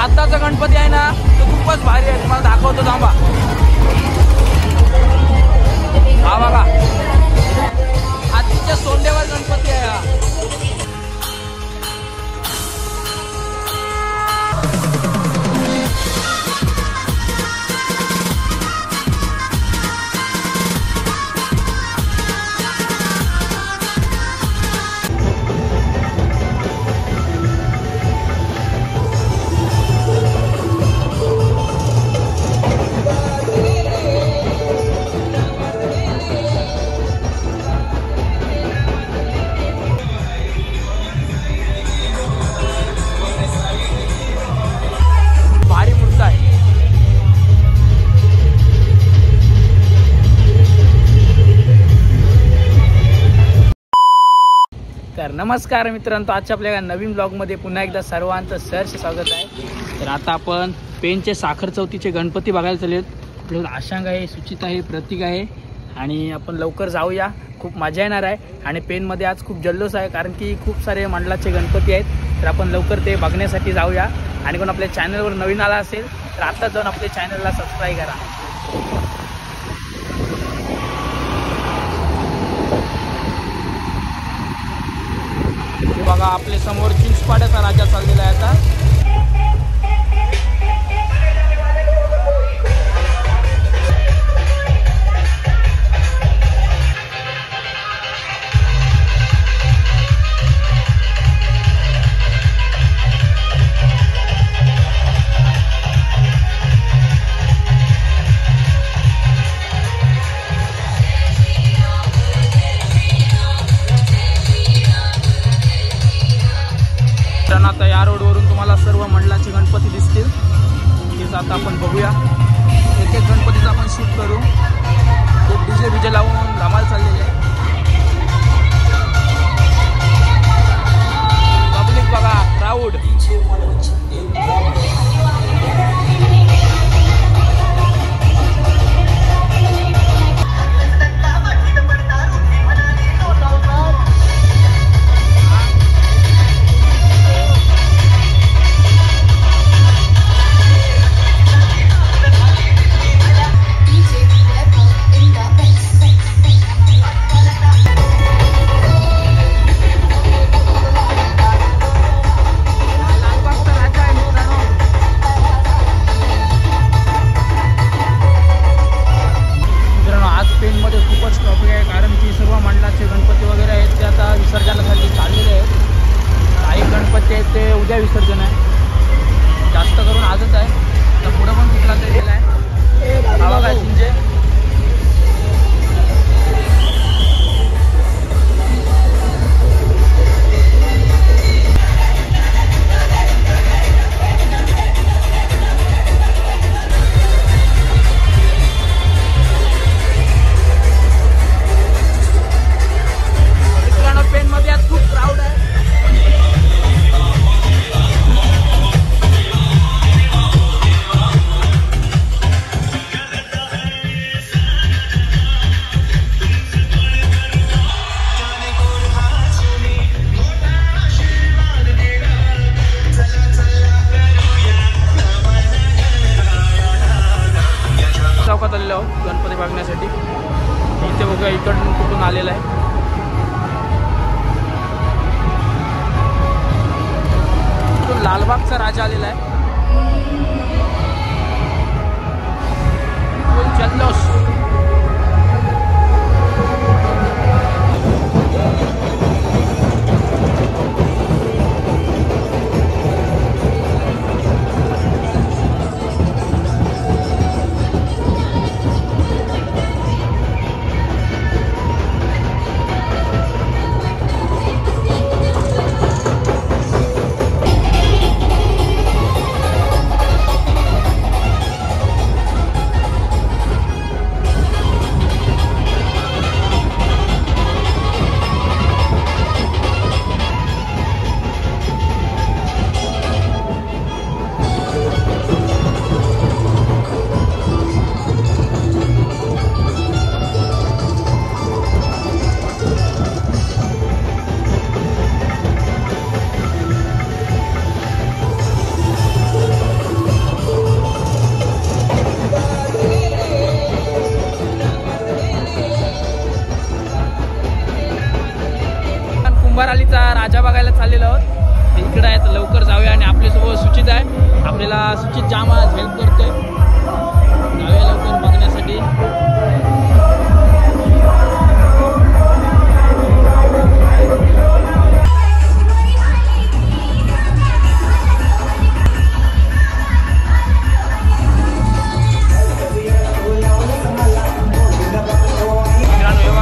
आत्ताचा गणपती आहे ना तो खूपच भारी आहे, तुम्हाला दाखवतो थांबा। हा बघा आजच्या सोंडेवर गणपती आहे हा। तर नमस्कार मित्रांनो, आजच्या आपल्या नवीन ब्लॉगमध्ये पुन्हा एकदा सर्वांचं सहर्ष स्वागत आहे। तर आता आपण पेनचे साखर चौथीचे गणपती बघायला चाललेत। आपल्याला आशांग आहे, सुचिता आहे, प्रतीक आहे आणि आपण लवकर जाऊया, खूप मजा येणार आहे। आणि पेनमध्ये आज खूप जल्लोष आहे कारण की खूप सारे मंडळाचे गणपती आहेत। तर आपण लवकर ते बघण्यासाठी जाऊया। आणि कोण आपल्या चॅनलवर नवीन आला असेल तर आता जाऊन आपल्या चॅनलला सबस्क्राईब करा। बघा आपल्या समोर चिंचपाड्याचा राजा चाललेला आहे आता। आता या रोडवरून तुम्हाला सर्व मंडळाचे गणपती दिसतील। तेच आता आपण बघूया, एक एक गणपतीचा आपण शूट करू। खूप डीजे बीजे लावून धमाल चाललेली आहे। पब्लिक बघा, क्राऊड। विसर्जन आहे, जास्त करून आजच आहे। तर पुढे पण कुठला तरी गेला आहे, हा बघा चिंचे। मित्रांनो पेनमध्ये आज खूप क्राऊड आहे। चौकात आलेलो आहोत गणपती बघण्यासाठी। इथे बघूया इकडून कुठून आलेला आहे। तो लालबागचा राजा आलेला आहे। जल्लोष बघायला चाललेलो आहोत. इकडे आहे तर लवकर जाऊया. आणि आपल्यासोबत सुचित आहे. आपल्याला सुचित जाम हेल्प करतोय. जाऊया लवकर बघण्यासाठी.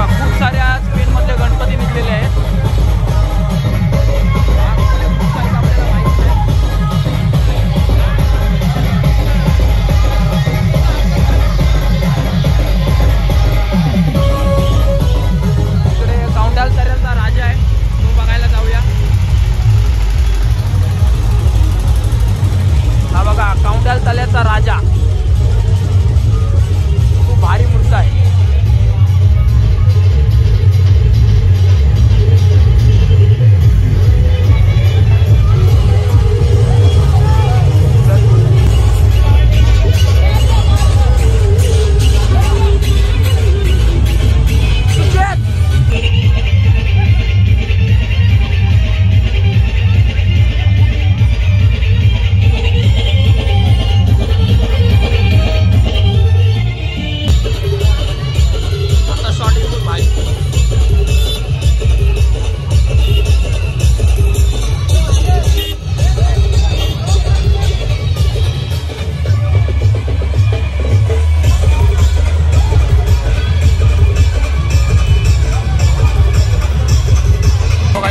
खूप सारे आज पेनमधले गणपती निघलेले आहेत. इकडे कौंडाल तऱ्याचा राजा आहे, तो बघायला जाऊया. हा बघा कौंडाल तऱ्याचा राजा, खूप भारी मूर्ती आहे.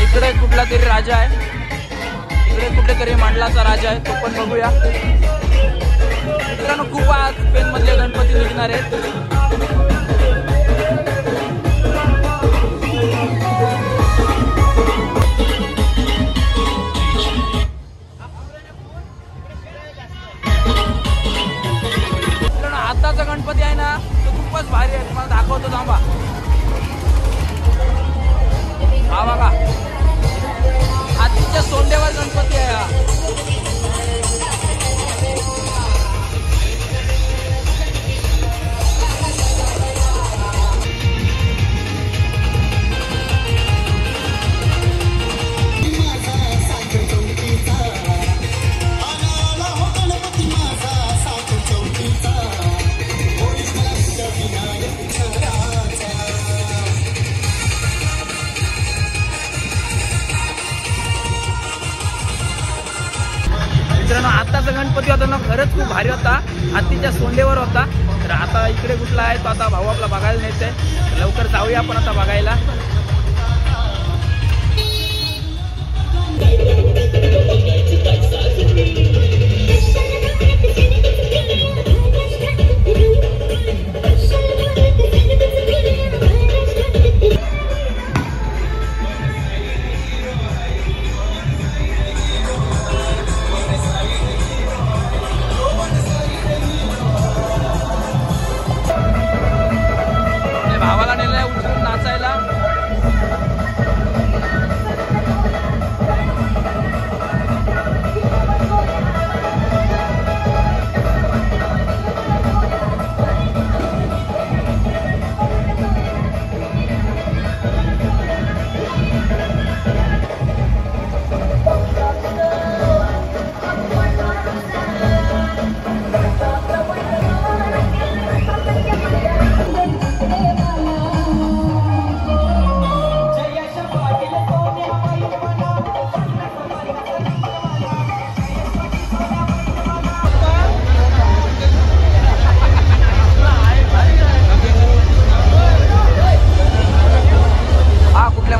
इकडे कुठला तरी राजा आहे, इकडे कुठले तरी मंडलाचा राजा आहे, तो पण बघूया. मित्रांनो खूप आज पेन मधले गणपती निघणार आहेत. मित्रांनो आताचा गणपती आहे ना तो खूपच भारी आहे, तुम्हाला दाखवतो थांबा. हा बघा हातीच्या सोंडेवर गणपती आहे हा. मित्रांनो आताचा गणपती होता ना खरंच खूप भारी होता, हातीच्या सोंडेवर होता. तर आता इकडे कुठला आहे तो आता भाऊ आपला बघायला नेतोय. लवकर जाऊया आपण आता बघायला. भावाला नेलाय उचलून नाचायला.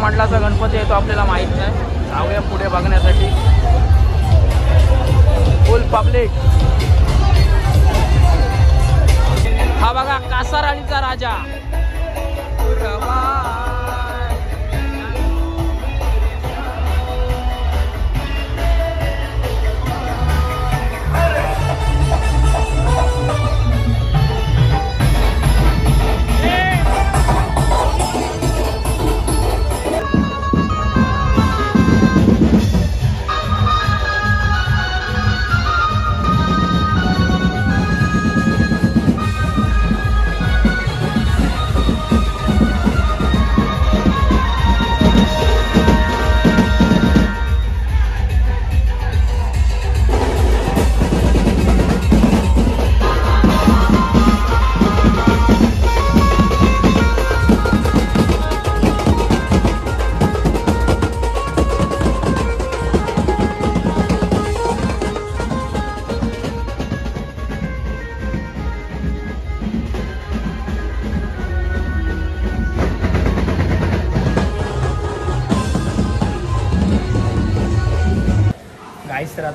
मंडलाचा गणपती आहे तो आपल्याला माहित नाही. जाऊया पुढे बघण्यासाठी. फुल पब्लिक. हा बघा कासाराळीचा राजा.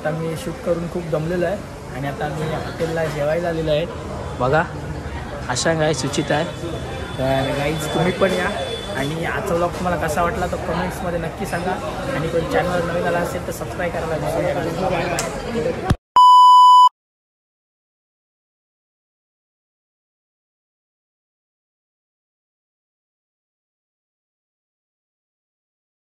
आता मी शूट करून खूप दमलेलो आहे आणि आता मी हॉटेलला जेवायला आलेलो आहे. बघा आशांग आहे, सुचिता आहे. तर गाईज तुम्ही पण या आणि आजचा व्लॉग तुम्हाला कसा वाटला तर कमेंट्समध्ये नक्की सांगा आणि कोणी चॅनलवर नवीन आला असेल तर सबस्क्राईब करायला विसरू नका.